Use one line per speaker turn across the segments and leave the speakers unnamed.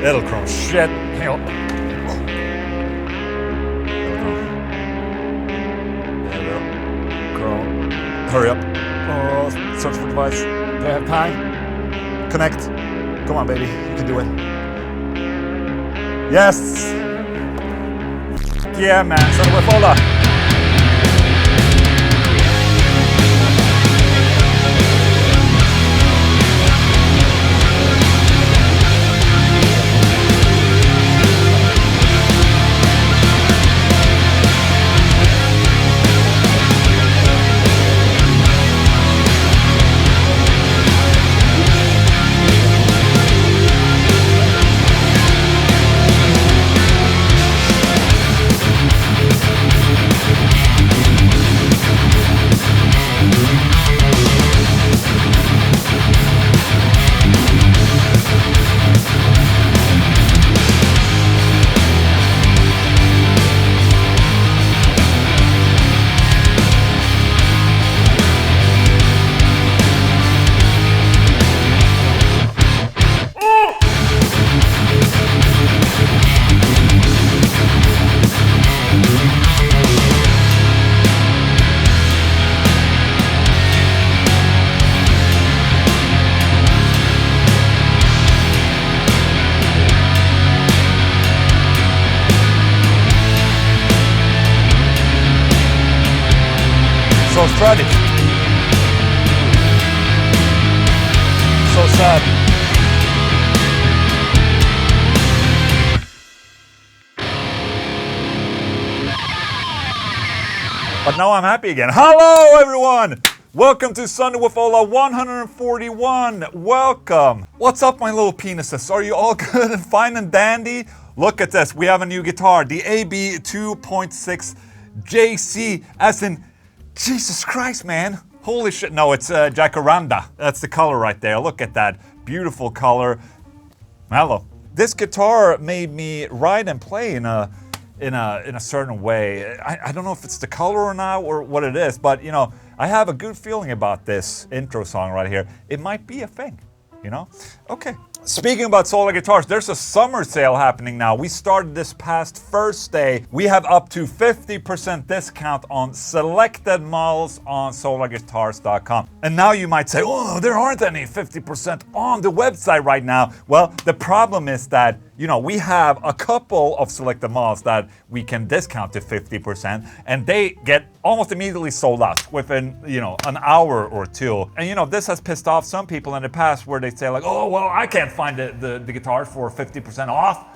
It'll chrome. Shit. Hang on. Chrome. Hurry up. Oh, search for device. Do I have time? Connect. Come on, baby. You can do it. Yes. Yeah, man. Sunday With Ola. So tragic. So sad. But now I'm happy again. Hello everyone! Welcome to Sunday With Ola 141. Welcome. What's up, my little penises? Are you all good and fine and dandy? Look at this. We have a new guitar, the AB 2.6 JC, as in Jesus Christ, man. Holy shit. No, it's Jacaranda. That's the color right there. Look at that. Beautiful color. Hello. This guitar made me write and play in a certain way. I don't know if it's the color or not or what it is, but you know, I have a good feeling about this intro song right here. It might be a thing, you know? Okay. Speaking about Swola guitars, there's a summer sale happening now. We started this past Thursday. We have up to 50% discount on selected models on SWOLAguitars.com. And now you might say, oh, there aren't any 50% on the website right now. Well, the problem is that, you know, we have a couple of selected models that we can discount to 50%, and they get almost immediately sold out within, you know, an hour or two. And you know, this has pissed off some people in the past where they say like, oh, well, I can't find the guitar for 50% off.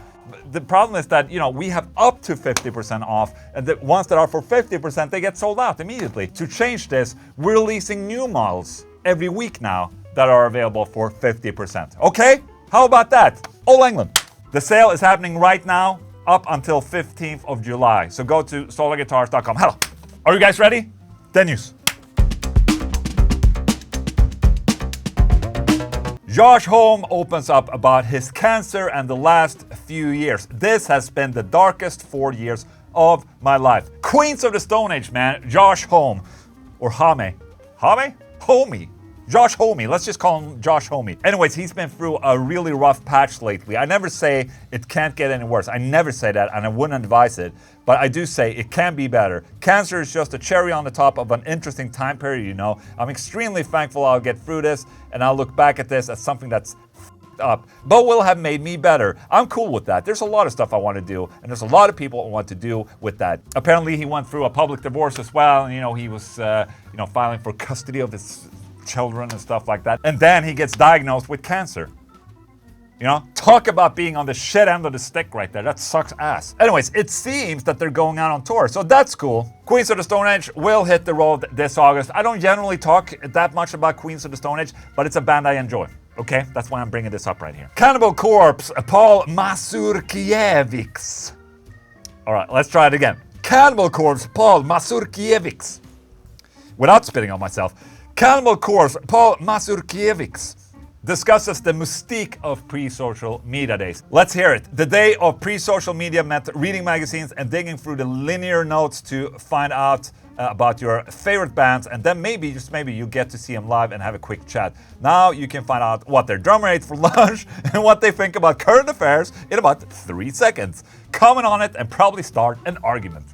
The problem is that, you know, we have up to 50% off, and the ones that are for 50%, they get sold out immediately. To change this, we're releasing new models every week now that are available for 50%. Okay? How about that? Ola Englund. The sale is happening right now up until 15th of July. So go to SWOLAguitars.com. Hello. Are you guys ready? The news. Josh Homme opens up about his cancer and the last few years. This has been the darkest 4 years of my life. Queens of the Stone Age, man. Josh Homme. Or Homme. Homme? Homie. Josh Homme. Let's just call him Josh Homme. Anyways, he's been through a really rough patch lately. I never say it can't get any worse. I never say that, and I wouldn't advise it. But I do say it can be better. Cancer is just a cherry on the top of an interesting time period, you know. I'm extremely thankful I'll get through this, and I'll look back at this as something that's up, but will have made me better. I'm cool with that. There's a lot of stuff I want to do, and there's a lot of people I want to do with that. Apparently, he went through a public divorce as well, and you know, he was, you know, filing for custody of his children and stuff like that. And then he gets diagnosed with cancer. You know, talk about being on the shit end of the stick right there. That sucks ass. Anyways, it seems that they're going out on tour, so that's cool. Queens of the Stone Age will hit the road this August. I don't generally talk that much about Queens of the Stone Age, but it's a band I enjoy. Okay, that's why I'm bringing this up right here. Cannibal Corpse, Paul Mazurkiewicz. All right, let's try it again. Cannibal Corpse, Paul Mazurkiewicz. Without spitting on myself. Cannibal Corpse, Paul Mazurkiewicz discusses the mystique of pre-social media days. Let's hear it. The day of pre-social media meant reading magazines and digging through the linear notes to find out about your favorite bands, and then maybe, just maybe, you'll get to see them live and have a quick chat. Now you can find out what their drummer ate for lunch and what they think about current affairs in about 3 seconds. Comment on it and probably start an argument.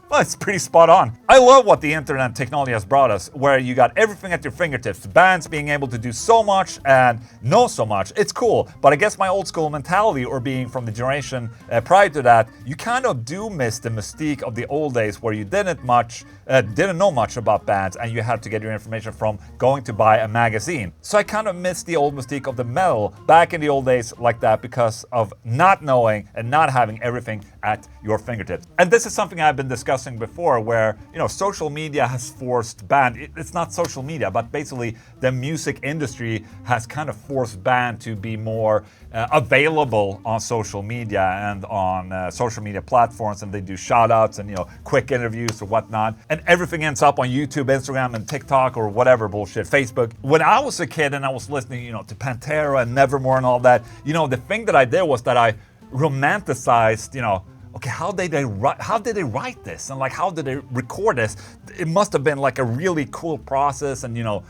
Well, it's pretty spot on. I love what the internet and technology has brought us, where you got everything at your fingertips. Bands being able to do so much and know so much. It's cool, but I guess my old school mentality, or being from the generation prior to that, you kind of do miss the mystique of the old days, where you didn't know much about bands, and you had to get your information from going to buy a magazine. So I kind of miss the old mystique of the metal back in the old days like that, because of not knowing and not having everything at your fingertips. And this is something I've been discussing before, where, you know, social media has forced it's not social media, but basically the music industry has kind of forced band to be more available on social media and on social media platforms, and they do shout outs and, you know, quick interviews or whatnot, and everything ends up on YouTube, Instagram, and TikTok, or whatever bullshit, Facebook. When I was a kid and I was listening, you know, to Pantera and Nevermore and all that, you know, the thing that I did was that I romanticized, you know, okay, how did they write this, and like, how did they record this? It must have been like a really cool process, and, you know,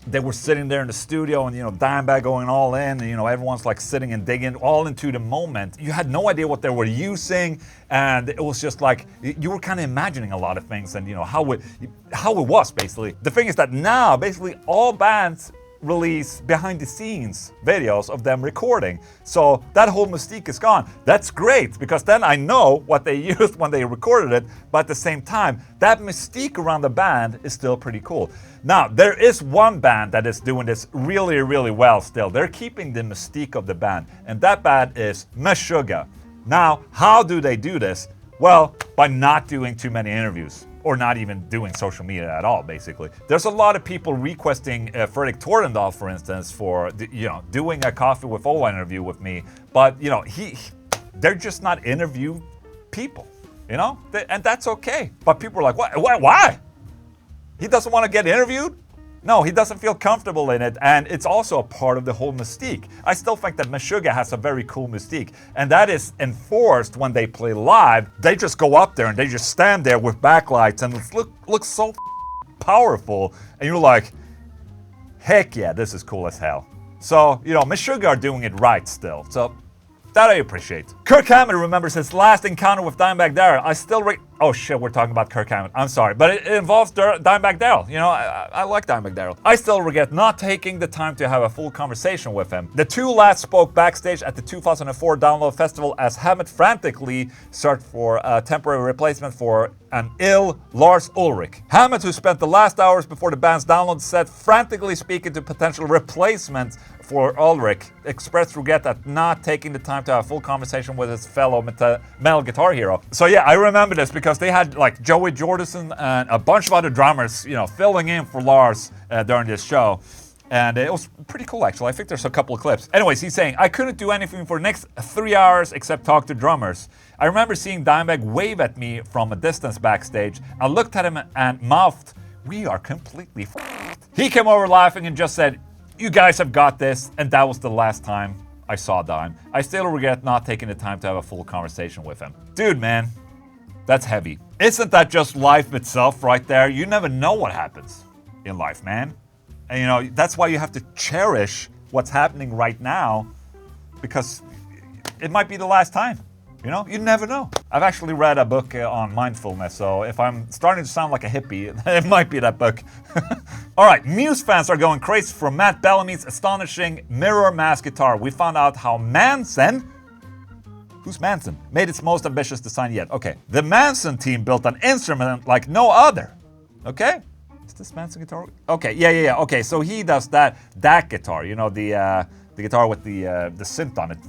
they were sitting there in the studio, and, you know, Dimebag going all in, and, you know, everyone's like sitting and digging all into the moment. You had no idea what they were using, and it was just like, you were kind of imagining a lot of things, and, you know, how it was, basically. The thing is that now, basically, all bands release behind the scenes videos of them recording. So that whole mystique is gone. That's great, because then I know what they used when they recorded it, but at the same time, that mystique around the band is still pretty cool. Now, there is one band that is doing this really, really well still. They're keeping the mystique of the band, and that band is Meshuggah. Now, how do they do this? Well, by not doing too many interviews, or not even doing social media at all, basically. There's a lot of people requesting Fredrik Tordendahl, for instance, for, you know, doing a Coffee with Ola interview with me, but, you know, they're just not interview people, you know, and that's okay. But people are like, why? He doesn't want to get interviewed? No, he doesn't feel comfortable in it, and it's also a part of the whole mystique. I still think that Meshuggah has a very cool mystique, and that is enforced when they play live. They just go up there and they just stand there with backlights, and it looks so powerful, and you're like, heck yeah, this is cool as hell. So, you know, Meshuggah are doing it right still, so that I appreciate. Kirk Hammett remembers his last encounter with Dimebag Darrell. Oh shit, we're talking about Kirk Hammett. I'm sorry, but it involves Dimebag Darrell. You know, I like Dimebag Darrell. I still regret not taking the time to have a full conversation with him. The two last spoke backstage at the 2004 Download Festival as Hammett frantically searched for a temporary replacement for an ill Lars Ulrich. Hammett, who spent the last hours before the band's download set frantically speaking to potential replacements for Ulrich, expressed regret at not taking the time to have a full conversation with his fellow metal guitar hero. So yeah, I remember this because they had like Joey Jordison and a bunch of other drummers, you know, filling in for Lars during this show. And it was pretty cool, actually. I think there's a couple of clips. Anyways, he's saying, I couldn't do anything for the next 3 hours except talk to drummers. I remember seeing Dimebag wave at me from a distance backstage. I looked at him and mouthed, "We are completely f***ed." He came over laughing and just said, "You guys have got this," and that was the last time I saw Dime. I still regret not taking the time to have a full conversation with him. Dude, man, that's heavy. Isn't that just life itself right there? You never know what happens in life, man. And you know, that's why you have to cherish what's happening right now, because it might be the last time. You know, you never know. I've actually read a book on mindfulness, so if I'm starting to sound like a hippie, it might be that book. All right, Muse fans are going crazy for Matt Bellamy's astonishing Mirror Mass guitar. We found out how Manson, who's Manson, made its most ambitious design yet. Okay, the Manson team built an instrument like no other. Okay, is this Manson guitar? Okay, yeah. Okay, so he does that guitar, you know, the guitar with the synth on it.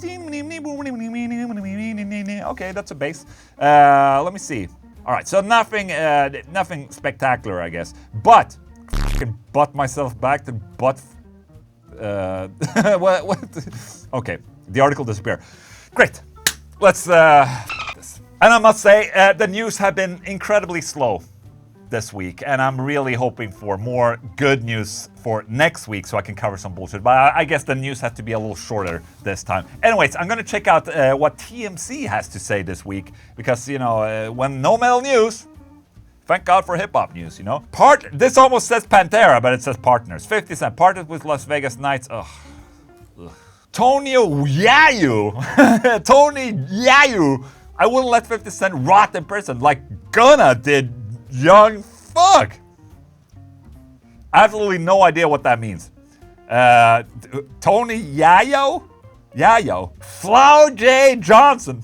Okay, that's a bass. Let me see. All right, so nothing spectacular, I guess. But I can butt myself back to butt. What? Okay, the article disappeared. Great. Let's. This. And I must say, the news have been incredibly slow this week, and I'm really hoping for more good news for next week so I can cover some bullshit, but I guess the news has to be a little shorter this time. Anyways, I'm gonna check out what TMC has to say this week, because, you know, when no metal news, Thank God for hip-hop news, you know? This almost says Pantera, but it says Partners. 50 Cent, parted with Las Vegas Knights. Ugh. Tony Yayu. Tony Yayu. I wouldn't let 50 Cent rot in prison like Gunna did Young Thug. Absolutely no idea what that means. Tony Yayo? Flower J. Johnson.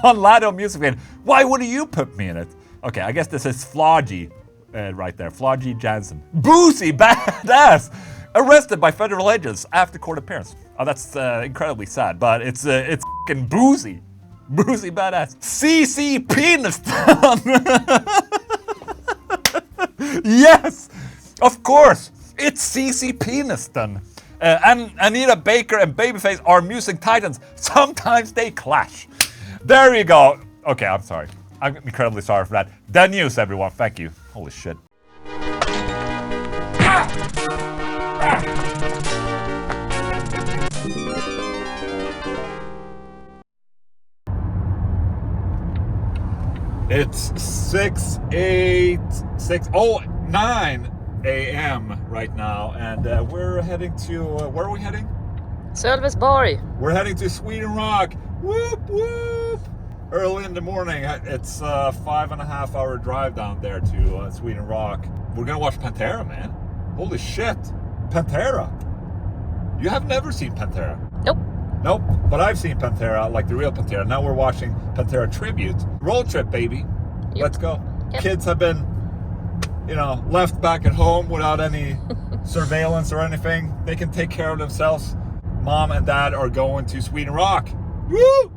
On Lado Music Fan. Why would you put me in it? Okay, I guess this is Floggy right there. Floggy Jansen. Boozy Badass. Arrested by federal agents after court appearance. Oh, that's incredibly sad, but it's fucking Boozy. Boozy Badass. CC Peniston. Yes, of course. It's CC Peniston. And Anita Baker and Babyface are music titans. Sometimes they clash. There you go. Okay, I'm sorry. I'm incredibly sorry for that. The news, everyone. Thank you. Holy shit. It's 6:09 a.m. right now, and we're heading to, where are we heading?
Sölvesborg.
We're heading to Sweden Rock. Whoop, whoop. Early in the morning. It's a 5.5 hour drive down there to Sweden Rock. We're gonna watch Pantera, man. Holy shit. Pantera. You have never seen Pantera?
Nope.
Nope, but I've seen Pantera, like the real Pantera. Now we're watching Pantera Tribute. Road trip, baby.
Yep.
Let's go.
Yep.
Kids have been, you know, left back at home without any surveillance or anything. They can take care of themselves. Mom and dad are going to Sweden Rock. Woo!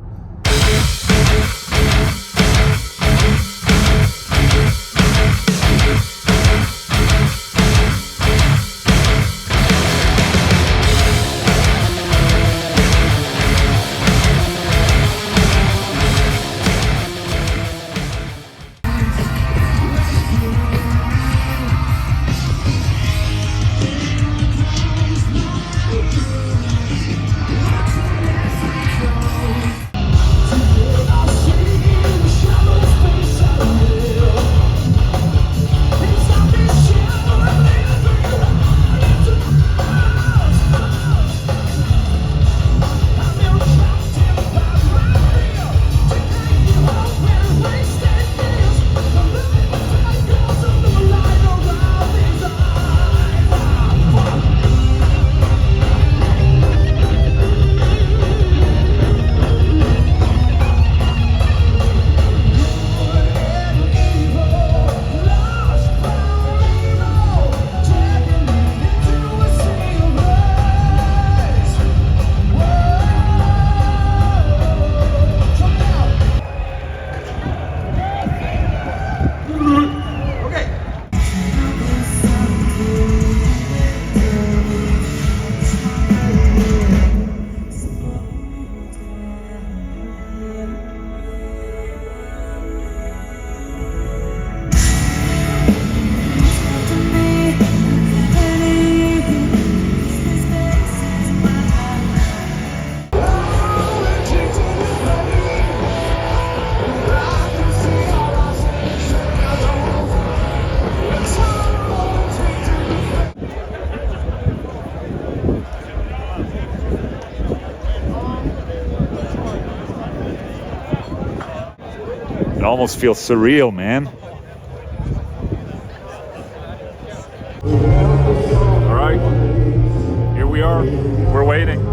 It almost feels surreal, man. All right, here we are. We're waiting.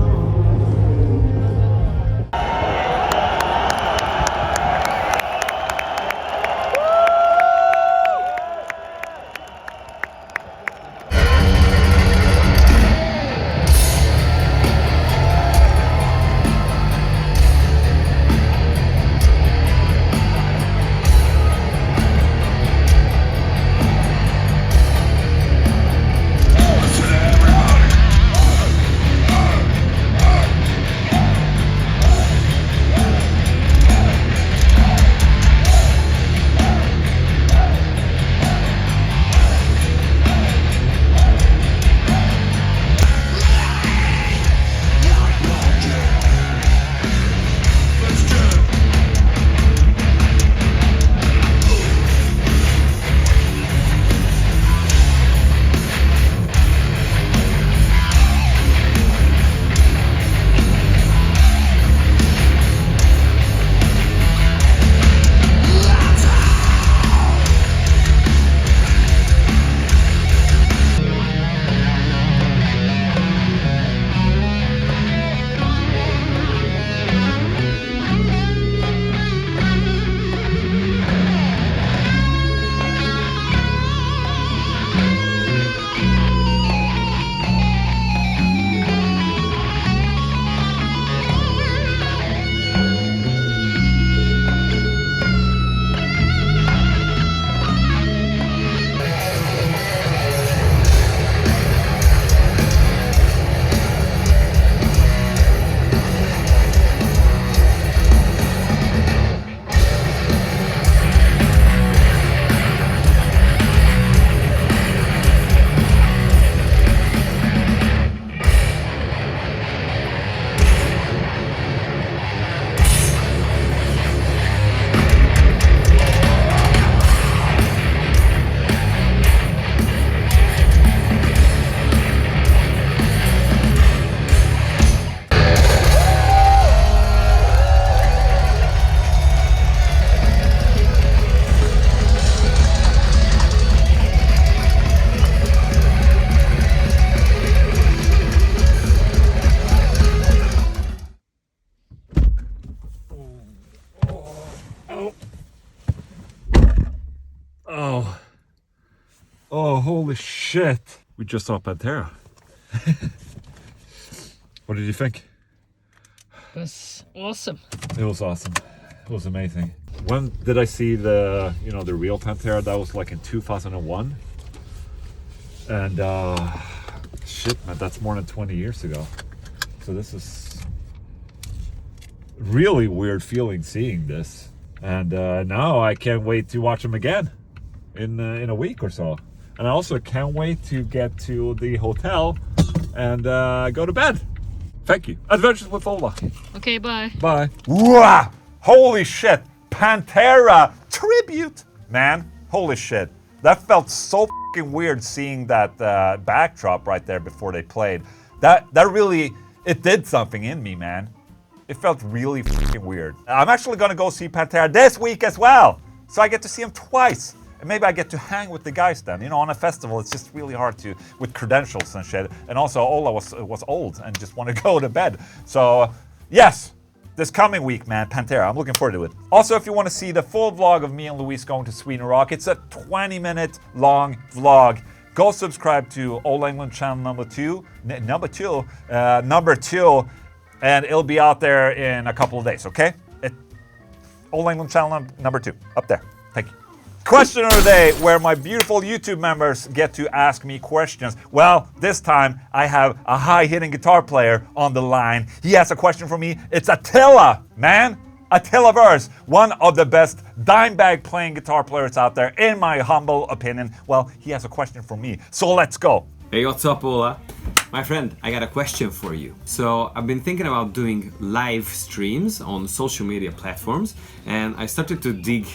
Holy shit! We just saw Pantera. What did you think?
It was awesome.
It was awesome. It was amazing. When did I see the, the real Pantera? That was like in 2001. And shit, man, that's more than 20 years ago. So this is really weird feeling seeing this. And now I can't wait to watch them again in a week or so. And I also can't wait to get to the hotel and go to bed. Thank you. Adventures with Ola.
Okay, bye.
Bye. Wow! Holy shit! Pantera tribute! Man, holy shit. That felt so fucking weird seeing that backdrop right there before they played. That really, it did something in me, man. It felt really fucking weird. I'm actually gonna go see Pantera this week as well. So I get to see him twice. And maybe I get to hang with the guys then. On a festival, it's just really hard to, with credentials and shit. And also, Ola was old and just want to go to bed. So, yes, this coming week, man, Pantera, I'm looking forward to it. Also, if you want to see the full vlog of me and Luis going to Sweden Rock, it's a 20-minute long vlog. Go subscribe to Ola Englund channel number two, and it'll be out there in a couple of days, okay? Ola Englund channel number 2, up there. Thank you. Question of the day, where my beautiful YouTube members get to ask me questions. Well, this time I have a high-hitting guitar player on the line. He has a question for me. It's Attila, man. Attila Verse, one of the best Dimebag playing guitar players out there, in my humble opinion. Well, he has a question for me, so let's go.
Hey, what's up, Ola? My friend, I got a question for you. So I've been thinking about doing live streams on social media platforms, and I started to dig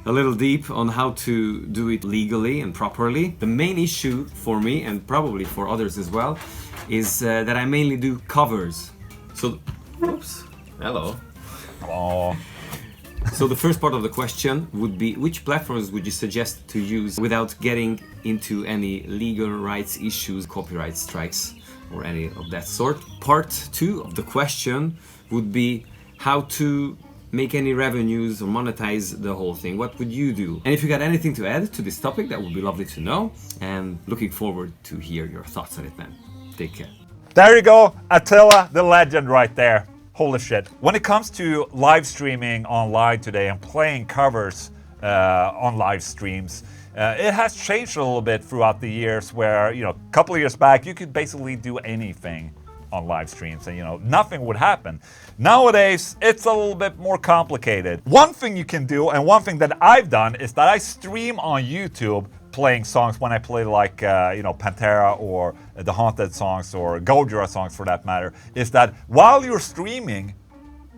a little deep on how to do it legally and properly. The main issue for me, and probably for others as well, is that I mainly do covers. So, oops, hello.
Oh.
So the first part of the question would be, which platforms would you suggest to use without getting into any legal rights issues, copyright strikes, or any of that sort? Part 2 of the question would be how to make any revenues or monetize the whole thing. What would you do? And if you got anything to add to this topic, that would be lovely to know. And looking forward to hear your thoughts on it, man. Take care.
There you go, Attila, the legend right there. Holy shit. When it comes to live streaming online today and playing covers on live streams, it has changed a little bit throughout the years where, a couple of years back, you could basically do anything on live streams and, nothing would happen. Nowadays, it's a little bit more complicated. One thing you can do, and one thing that I've done, is that I stream on YouTube playing songs when I play like, Pantera or the Haunted songs or Gojira songs for that matter, is that while you're streaming,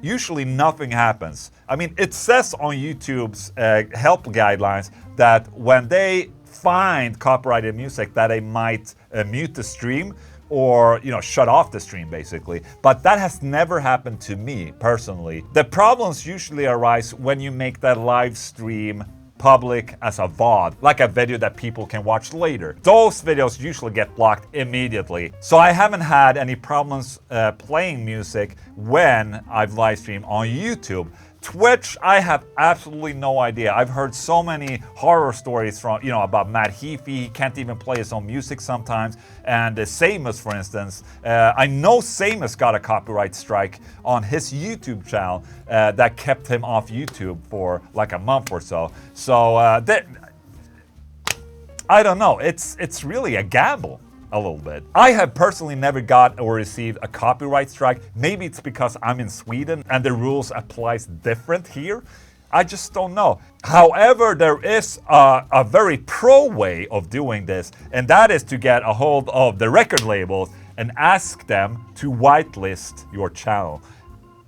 usually nothing happens. I mean, it says on YouTube's help guidelines that when they find copyrighted music that they might mute the stream or, shut off the stream basically. But that has never happened to me personally. The problems usually arise when you make that live stream public as a VOD, like a video that people can watch later. Those videos usually get blocked immediately. So I haven't had any problems playing music when I've live streamed on YouTube. Twitch, I have absolutely no idea. I've heard so many horror stories from, about Matt Heafy. He can't even play his own music sometimes. And Samus, for instance. I know Samus got a copyright strike on his YouTube channel that kept him off YouTube for like a month or so. So, I don't know. It's really a gamble. A little bit. I have personally never got or received a copyright strike. Maybe it's because I'm in Sweden and the rules applies different here. I just don't know. However, there is a very pro way of doing this, and that is to get a hold of the record labels and ask them to whitelist your channel.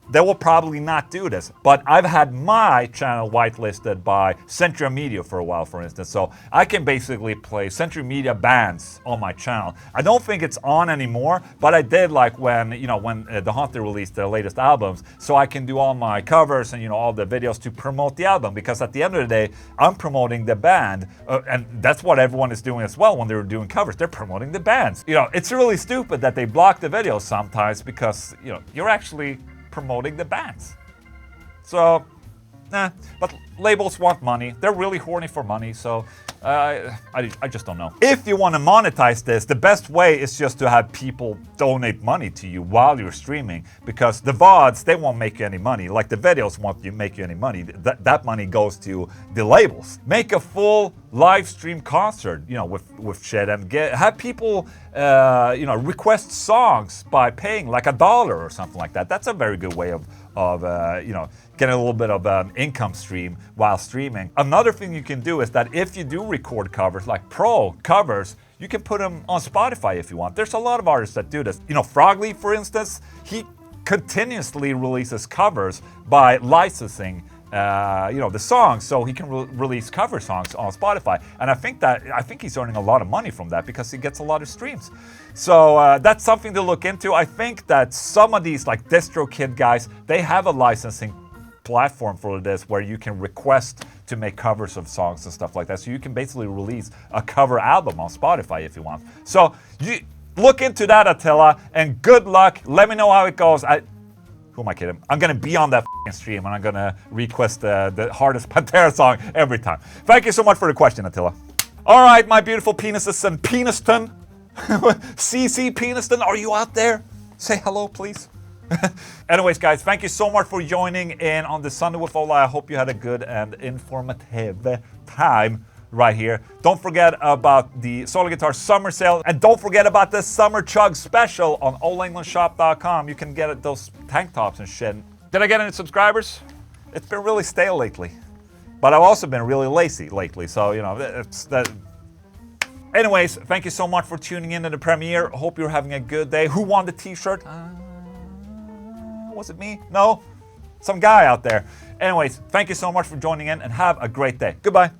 They will probably not do this, but I've had my channel whitelisted by Century Media for a while, for instance, so I can basically play Century Media bands on my channel. I don't think it's on anymore, but I did like when The Haunted released their latest albums, so I can do all my covers and all the videos to promote the album, because at the end of the day, I'm promoting the band, and that's what everyone is doing as well when they're doing covers. They're promoting the bands. It's really stupid that they block the videos sometimes because, you're actually promoting the bands. So, but labels want money. They're really horny for money, so I just don't know. If you want to monetize this, the best way is just to have people donate money to you while you're streaming, because the VODs, they won't make you any money. Like the videos won't make you any money. That money goes to the labels. Make a full live stream concert, you know, with shit, and have people, you know, request songs by paying like $1 or something like that. That's a very good way of you know, getting a little bit of income stream while streaming. Another thing you can do is that if you do record covers, like pro covers, you can put them on Spotify if you want. There's a lot of artists that do this. You know, Frogly, for instance, he continuously releases covers by licensing you know, the songs, so he can release cover songs on Spotify. And I think he's earning a lot of money from that because he gets a lot of streams. So that's something to look into. I think that some of these like DistroKid guys, they have a licensing platform for this where you can request to make covers of songs and stuff like that. So you can basically release a cover album on Spotify if you want. So you look into that, Attila, and good luck. Let me know how it goes. Who am I kidding? I'm gonna be on that stream and I'm gonna request the hardest Pantera song every time. Thank you so much for the question, Attila. All right, my beautiful penises and peniston. CC Peniston, are you out there? Say hello, please. Anyways, guys, thank you so much for joining in on the Sunday with Ola. I hope you had a good and informative time right here. Don't forget about the Solo Guitar Summer Sale, and don't forget about the Summer Chug Special on olaenglundshop.com. You can get those tank tops and shit. Did I get any subscribers? It's been really stale lately, but I've also been really lazy lately, so you know, it's that. Anyways, thank you so much for tuning in to the premiere. Hope you're having a good day. Who won the t-shirt? Was it me? No? Some guy out there. Anyways, thank you so much for joining in and have a great day. Goodbye.